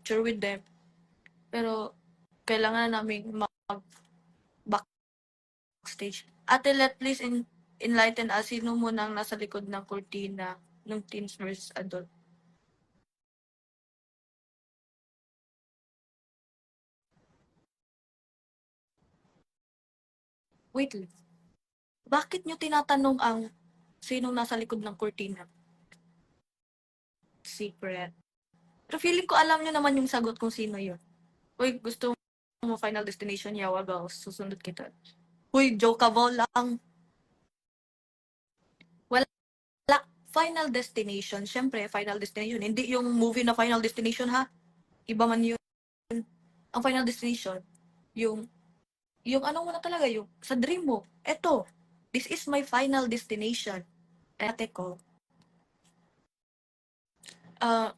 picture with them. Pero, kailangan namin mag-backstage. Ate, please enlighten us, sino muna ang nasa likod ng kurtina ng teens versus adult? Wait lang. Bakit nyo tinatanong ang sinong nasa likod ng kurtina? Secret. Pero feeling ko alam nyo naman yung sagot kung sino yun. Uy, gusto mo Final Destination? Yawa ba? Susundot kita. Uy, jokeable lang. Wala. Final Destination. Siyempre, Final Destination. Hindi yung movie na Final Destination, ha? Iba man yun. Ang Final Destination, yung, yung ano mo na talaga, yung sa dream mo. Eto, this is my final destination. Ate ko, ah,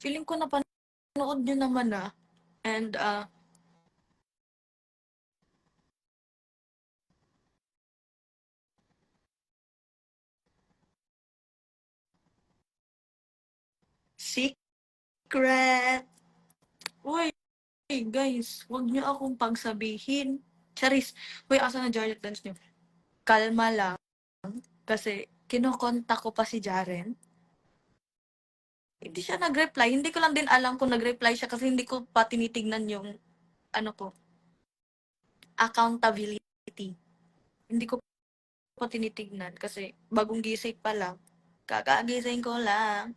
feeling ko napanood nyo naman na. And, secret. Uy, guys, wag nyo akong pagsabihin. Charis, uy, asa na Jared dance nyo? Kalma lang. Kasi, kinokontak ko pa si Jaren. Hindi siya nag-reply. Hindi ko lang din alam kung nag-reply siya kasi hindi ko pa tinitignan yung, ano ko, accountability. Hindi ko pa tinitignan kasi bagong gising pa lang. Kakagising ko lang.